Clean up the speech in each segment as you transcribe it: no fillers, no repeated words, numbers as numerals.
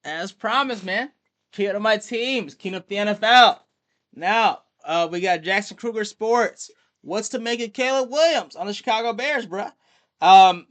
As promised, man. Keying up my teams, keying up the NFL. Now, we got Jackson Kruger Sports. What's to make of Caleb Williams on the Chicago Bears, bruh?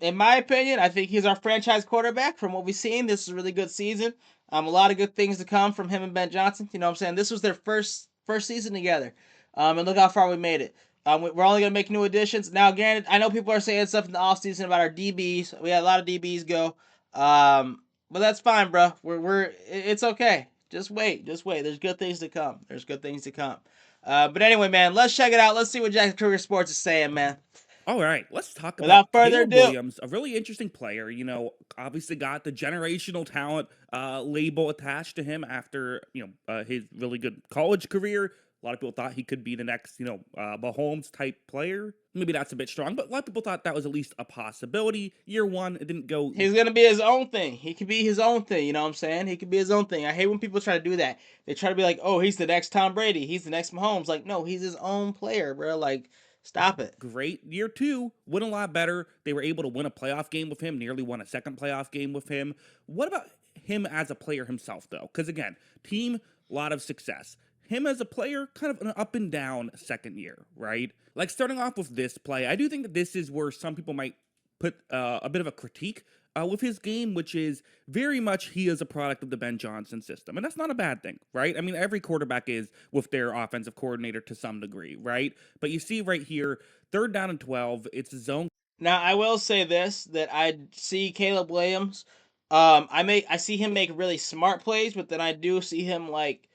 In my opinion, I think he's our franchise quarterback. From what we've seen, this is a really good season. A lot of good things to come from him and Ben Johnson. You know what I'm saying? This was their first season together. And look how far we made it. We're only gonna make new additions. Now, granted, I know people are saying stuff in the offseason about our DBs. We had a lot of DBs go. But that's fine, bro. It's okay. Just wait. There's good things to come. There's good things to come. But anyway, man, let's check it out. Let's see what Jackson Kruger Sports is saying, man. All right, let's talk about Without further Caleb ado, Williams, a really interesting player. Obviously got the generational talent label attached to him after his really good college career. A lot of people thought he could be the next, Mahomes type player. Maybe that's a bit strong, but a lot of people thought that was at least a possibility. Year one, it didn't go. he's gonna be his own thing. He could be his own thing. You know what I'm saying? He could be his own thing. I hate when people try to do that. They try to be like, "Oh, he's the next Tom Brady. He's the next Mahomes." Like, no, he's his own player, bro. Like, stop it. Great. Year two went a lot better. They were able to win a playoff game with him, nearly won a second playoff game with him. What about him as a player himself, though? Because again, team, a lot of success. Him as a player, kind of an up and down second year, right? Like starting off with this play, I do think that this is where some people might put a bit of a critique with his game, which is very much he is a product of the Ben Johnson system. And that's not a bad thing, right? I mean, every quarterback is with their offensive coordinator to some degree, right? But you see right here, 3rd down and 12, it's zone. Now, I will say this: that I see Caleb Williams. I see him make really smart plays, but then I do see him like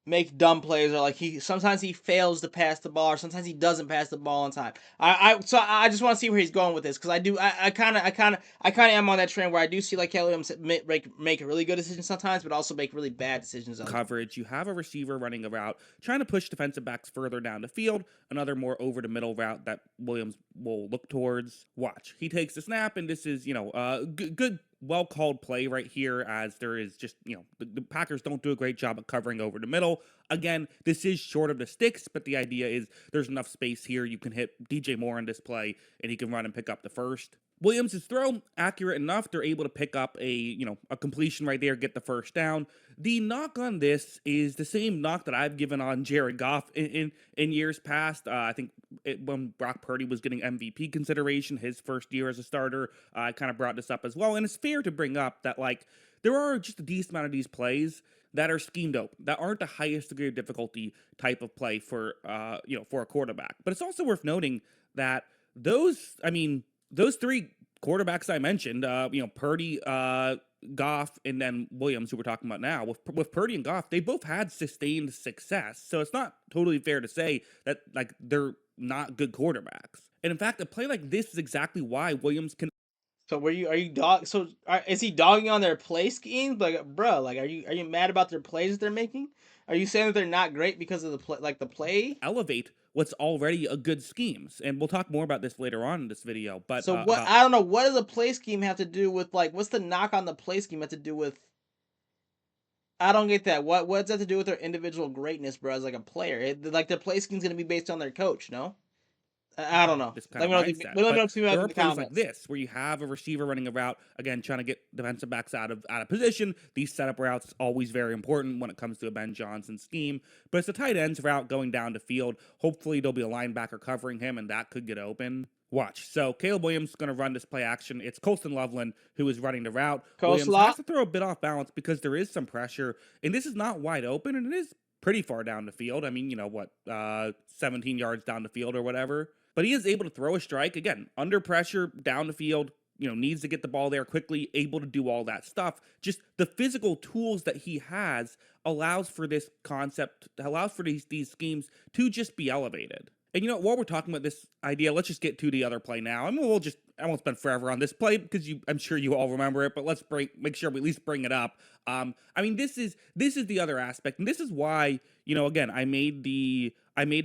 make dumb plays, or like sometimes he fails to pass the ball, or sometimes he doesn't pass the ball on time. I just want to see where he's going with this, because I kind of am on that trend where I do see like Kelly Williams make really good decisions sometimes, but also make really bad decisions. Coverage, you have a receiver running a route, trying to push defensive backs further down the field, another more over the middle route that Williams will look towards. Watch, he takes the snap, and this is, good well called play right here, as there is just, the Packers don't do a great job of covering over the middle. Again, this is short of the sticks, but the idea is there's enough space here. You can hit DJ Moore on this play, and he can run and pick up the first. Williams' throw accurate enough. They're able to pick up a completion right there, get the first down. The knock on this is the same knock that I've given on Jared Goff in years past. I think when Brock Purdy was getting MVP consideration, his first year as a starter, I kind of brought this up as well. And it's fair to bring up that there are just a decent amount of these plays that are schemed open, that aren't the highest degree of difficulty type of play for for a quarterback. But it's also worth noting that those 3 quarterbacks I mentioned, Purdy, Goff, and then Williams, who we're talking about now, with Purdy and Goff, they both had sustained success. So it's not totally fair to say that they're not good quarterbacks. And in fact, a play like this is exactly why Williams can. So are you dog? So is he dogging on their play schemes? Like, bro, like, are you mad about their plays that they're making? Are you saying that they're not great because of the play? Elevate what's already a good schemes, and we'll talk more about this later on in this video. But So what? I don't know. What does a play scheme have to do with, like? What's the knock on the play scheme have to do with? I don't get that. What's that to do with their individual greatness, bro? As like a player, like their play scheme's gonna be based on their coach, no? I don't know. This kind of mindset. There are plays comments. like this where you have a receiver running a route, again trying to get defensive backs out of position. These setup routes always very important when it comes to a Ben Johnson scheme. But it's a tight ends route going down the field. Hopefully there'll be a linebacker covering him, and that could get open. Watch. So Caleb Williams is going to run this play action. It's Colston Loveland who is running the route. Williams has to throw a bit off balance because there is some pressure, and this is not wide open, and it is pretty far down the field. I mean, 17 yards down the field or whatever. But he is able to throw a strike, again, under pressure, down the field, needs to get the ball there quickly, able to do all that stuff. Just the physical tools that he has allows for this concept, allows for these schemes to just be elevated. And while we're talking about this idea, let's just get to the other play now. I mean, I won't spend forever on this play because I'm sure you all remember it, but let's make sure we at least bring it up. This is the other aspect, and this is why, again, I made the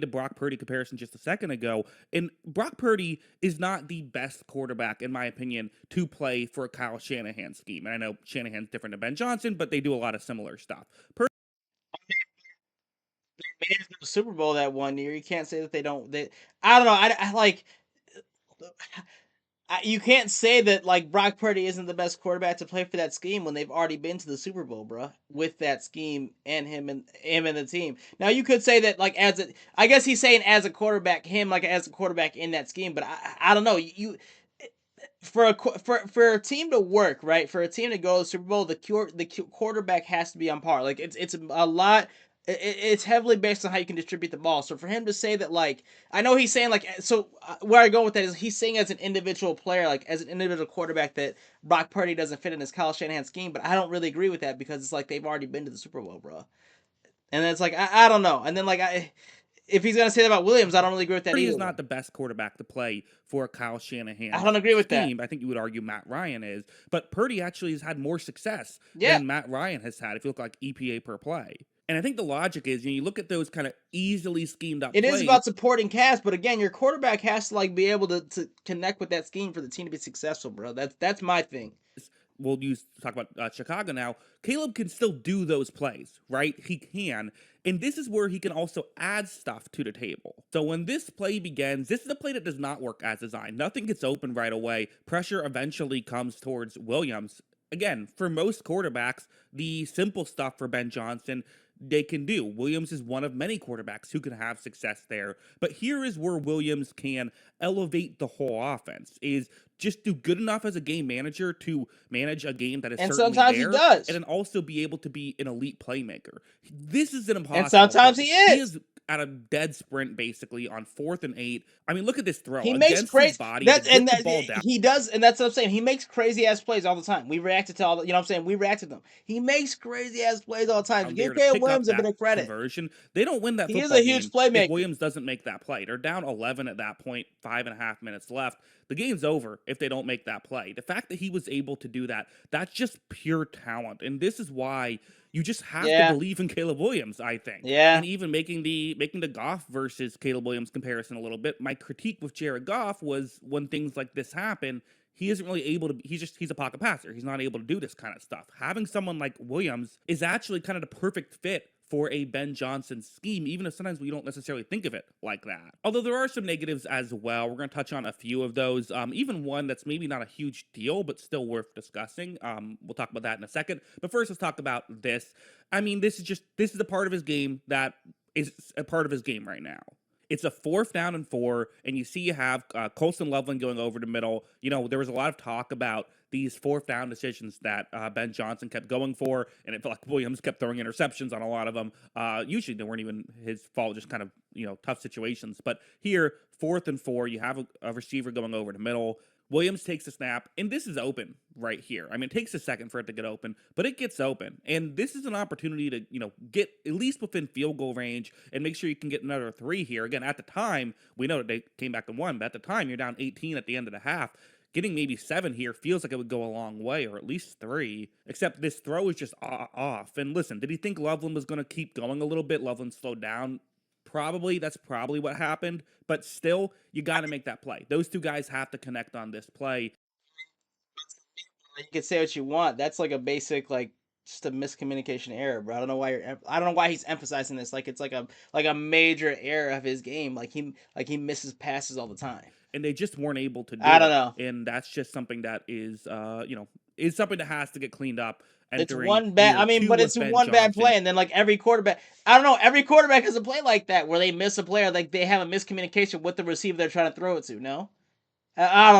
Brock Purdy comparison just a second ago, and Brock Purdy is not the best quarterback, in my opinion, to play for a Kyle Shanahan scheme. And I know Shanahan's different than Ben Johnson, but they do a lot of similar stuff. They made it to the Super Bowl that one year. You can't say that they don't. I don't know. I like. You can't say that like Brock Purdy isn't the best quarterback to play for that scheme when they've already been to the Super Bowl, bro, with that scheme and him and the team. Now you could say that like I guess he's saying as a quarterback, him like as a quarterback in that scheme, but I don't know. You for a team to work, right? For a team to go to the Super Bowl, the quarterback has to be on par. Like it's a lot. It's heavily based on how you can distribute the ball. So for him to say that, like, I know he's saying like, so where I go with that is he's saying as an individual player, like as an individual quarterback, that Brock Purdy doesn't fit in his Kyle Shanahan scheme. But I don't really agree with that because it's like they've already been to the Super Bowl, bro. And then it's like I don't know. And then like if he's gonna say that about Williams, I don't really agree with that Purdy either. is not the best quarterback to play for Kyle Shanahan. I don't agree with scheme. that. I think you would argue Matt Ryan is, but Purdy actually has had more success Yeah. than Matt Ryan has had if you look like EPA per play. And I think the logic is, you look at those kind of easily schemed up It plays. is about supporting cast, but again, your quarterback has to like be able to connect with that scheme for the team to be successful, bro. That's my thing. We'll talk about Chicago now. Caleb can still do those plays, right? He can. And this is where he can also add stuff to the table. So when this play begins, this is a play that does not work as designed. Nothing gets open right away. Pressure eventually comes towards Williams. Again, for most quarterbacks, the simple stuff for Ben Johnson, they can do. Williams is one of many quarterbacks who can have success there. But here is where Williams can elevate the whole offense, is just do good enough as a game manager to manage a game that is And certainly sometimes there, he does. and then also be able to be an elite playmaker. This is an impossible. And sometimes play. he is. He is at a dead sprint basically on 4th and 8. I mean, look at this throw. He makes against crazy his body. that, To and get that the ball down. he does, and that's what I'm saying. He makes crazy ass plays all the time. We reacted to all the, you know what I'm saying? We reacted to them. He makes crazy ass plays all the time. There Give to Caleb pick up Williams a that bit of credit. conversion. They don't win that He is football a huge game playmaker. if Williams doesn't make that play. They're down 11 at that point, 5.5 minutes left. The game's over if they don't make that play. The fact that he was able to do that, that's just pure talent. And this is why you just have to believe in Caleb Williams, I think. Yeah. And even making the Goff versus Caleb Williams comparison a little bit, my critique with Jared Goff was when things like this happen, he isn't really able to, he's a pocket passer. He's not able to do this kind of stuff. Having someone like Williams is actually kind of the perfect fit for a Ben Johnson scheme, even if sometimes we don't necessarily think of it like that. Although there are some negatives as well. We're going to touch on a few of those. Even one that's maybe not a huge deal, but still worth discussing. We'll talk about that in a second. But first, let's talk about this. I mean, this is a part of his game that is a part of his game right now. It's a 4th down and 4, and you see you have Colston Loveland going over the middle. You know, there was a lot of talk about these 4th down decisions that Ben Johnson kept going for, and it felt like Williams kept throwing interceptions on a lot of them. Usually they weren't even his fault, just kind of, tough situations. But here, 4th and 4, you have a receiver going over the middle. Williams takes a snap, and this is open right here. I mean, it takes a second for it to get open, but it gets open. And this is an opportunity to, get at least within field goal range and make sure you can get another 3 here. Again, at the time, we know that they came back and won, but at the time, you're down 18 at the end of the half. Getting maybe 7 here feels like it would go a long way, or at least 3, except this throw is just off. And listen, did he think Loveland was going to keep going a little bit? Loveland slowed down. Probably, that's probably what happened, but still, you got to make that play. Those two guys have to connect on this play. You can say what you want. That's like a basic, like, just a miscommunication error, bro. I don't know why he's emphasizing this. Like it's like a major error of his game. Like he misses passes all the time. And they just weren't able to do I don't know. And that's just something that is is something that has to get cleaned up. It's one bad. I mean, but it's one bad play, and then like every quarterback, I don't know. Every quarterback has a play like that where they miss a player, like they have a miscommunication with the receiver they're trying to throw it to. No, I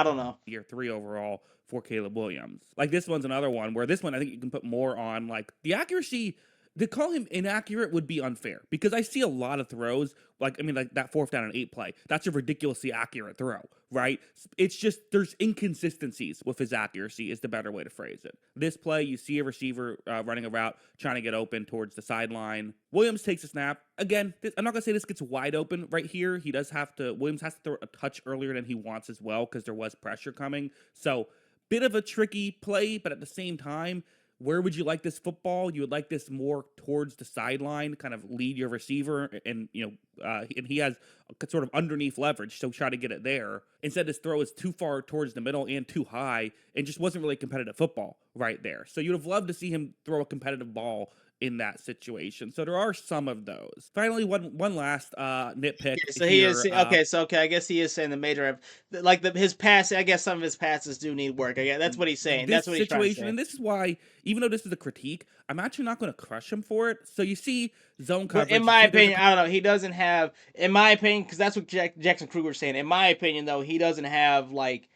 don't know. Year 3 overall for Caleb Williams. Like this one's another one where this one I think you can put more on like the accuracy. To call him inaccurate would be unfair because I see a lot of throws like that 4th down and 8 play. That's a ridiculously accurate throw, right? It's just there's inconsistencies with his accuracy is the better way to phrase it. This play, you see a receiver running a route trying to get open towards the sideline. Williams takes a snap. Again, I'm not gonna say this gets wide open right here. Williams has to throw a touch earlier than he wants as well because there was pressure coming. So bit of a tricky play, but at the same time, where would you like this football? You would like this more towards the sideline, kind of lead your receiver, and and he has a sort of underneath leverage, so try to get it there. Instead, this throw is too far towards the middle and too high, and just wasn't really competitive football right there. So you'd have loved to see him throw a competitive ball in that situation. So there are some of those. Finally, one last nitpick Okay, so he is here. okay. So okay, I guess he is saying the major, like his pass. I guess some of his passes do need work. I guess that's what he's saying. This That's what he's trying to situation, say. and this is why, even though this is a critique, I'm actually not going to crush him for it. So you see zone But in coverage. You my see there's a opinion, I don't know. He doesn't have, in my opinion, because that's what Jackson Kruger's saying. In my opinion, though, he doesn't have like.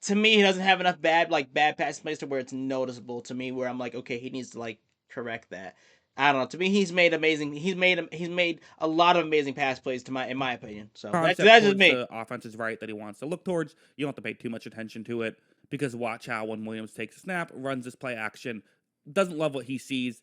To me, he doesn't have enough bad pass plays to where it's noticeable to me. Where I'm like, okay, he needs to like correct that. I don't know. To me, he's made amazing. He's made a lot of amazing pass plays in my opinion. So concept that's just towards me. the offense is right that he wants to look towards. You don't have to pay too much attention to it because watch how when Williams takes a snap, runs this play action, doesn't love what he sees.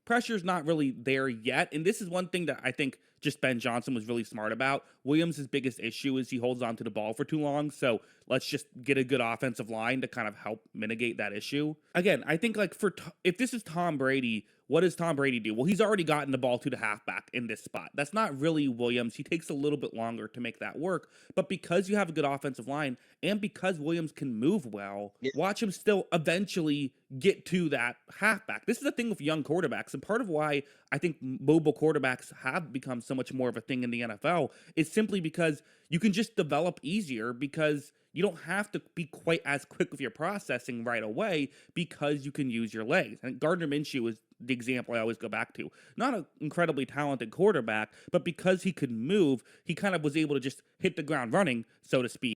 Pressure's not really there yet. And this is one thing that I think just Ben Johnson was really smart about. Williams' biggest issue is he holds on to the ball for too long. So let's just get a good offensive line to kind of help mitigate that issue. Again, I think like if this is Tom Brady, what does Tom Brady do? Well, he's already gotten the ball to the halfback in this spot. That's not really Williams. He takes a little bit longer to make that work. But because you have a good offensive line and because Williams can move well, Yeah. watch him still eventually get to that halfback. This is the thing with young quarterbacks. And part of why I think mobile quarterbacks have become so much more of a thing in the NFL is simply because you can just develop easier because you don't have to be quite as quick with your processing right away because you can use your legs. And Gardner Minshew is the example I always go back to. Not an incredibly talented quarterback, but because he could move, he kind of was able to just hit the ground running, so to speak.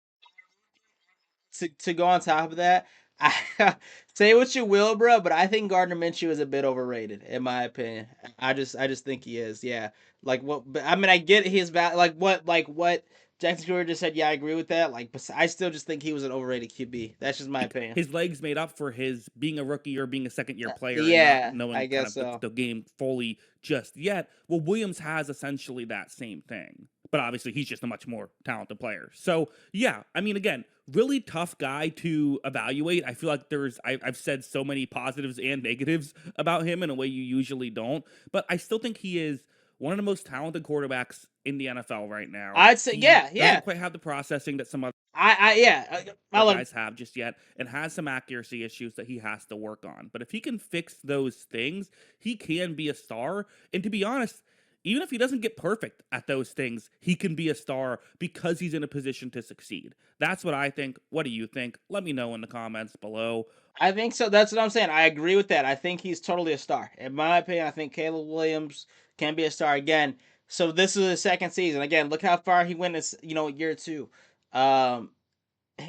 To go on top of that, I say what you will, bro, but I think Gardner Minshew is a bit overrated, in my opinion. I just think he is. Yeah, like what? But I mean, I get his like what Jackson Stewart just said. Yeah, I agree with that. Like, but I still just think he was an overrated QB. That's just my opinion. His legs made up for his being a rookie or being a second year player and not Yeah, knowing I kind guess of so. the game fully just yet. Well, Williams has essentially that same thing, but obviously he's just a much more talented player. So yeah, I mean, again, really tough guy to evaluate. I feel like I've said so many positives and negatives about him in a way you usually don't, but I still think he is one of the most talented quarterbacks in the NFL right now. I'd say He yeah, yeah. doesn't quite have the processing that some Yeah. I other love. guys have just yet and has some accuracy issues that he has to work on. But if he can fix those things, he can be a star. And to be honest, even if he doesn't get perfect at those things, he can be a star because he's in a position to succeed. That's what I think. What do you think? Let me know in the comments below. I think so. That's what I'm saying. I agree with that. I think he's totally a star. In my opinion, I think Caleb Williams can be a star again. So this is his second season. Again, look how far he went this, year two. Um,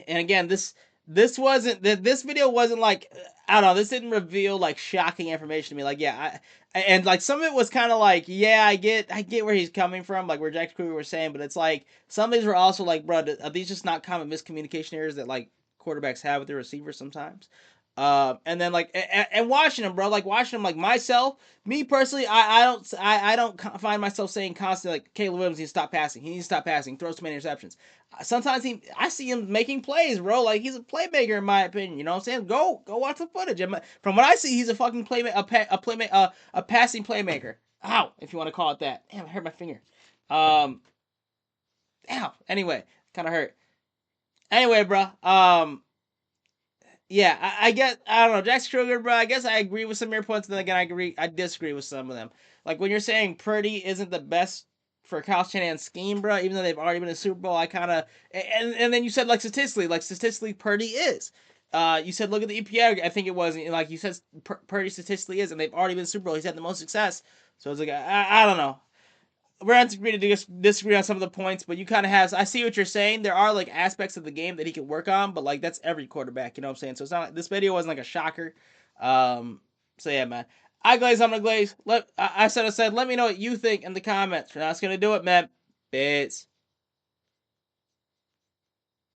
and again, this wasn't this video wasn't like I don't know. This didn't reveal like shocking information to me. Like and like some of it was kind of like yeah, I get where he's coming from, like where Jack Kruger was saying, but it's like some of these were also like, bro, are these just not common miscommunication errors that like quarterbacks have with their receivers sometimes? And then like and watching him, bro, like watching him, like myself, me personally, I don't find myself saying constantly like Caleb Williams needs to stop passing. He needs to stop passing. Throws too many interceptions. Sometimes I see him making plays, bro. Like he's a playmaker in my opinion. You know what I'm saying? Go watch the footage. From what I see, he's a fucking a passing playmaker. Ow, if you want to call it that. Damn, I hurt my finger. Um, ow. Anyway, kind of hurt. Anyway, bro. Yeah, I don't know, Jax Kruger, bro. I guess I agree with some of your points, and then again, I disagree with some of them. Like when you're saying Purdy isn't the best for Kyle Shanahan's scheme, bro, even though they've already been in the Super Bowl, I kind of and then you said like statistically, Purdy is. You said look at the EPA. I think it was like you said Purdy statistically is, and they've already been in the Super Bowl. He's had the most success, so it's like I don't know. We're going to disagree on some of the points, but you kind of have. I see what you're saying. There are like aspects of the game that he can work on, but like that's every quarterback. You know what I'm saying? So it's not like this video wasn't like a shocker. So yeah, man. I glaze. I'm gonna glaze. I said. Let me know what you think in the comments. That's gonna do it, man. Peace.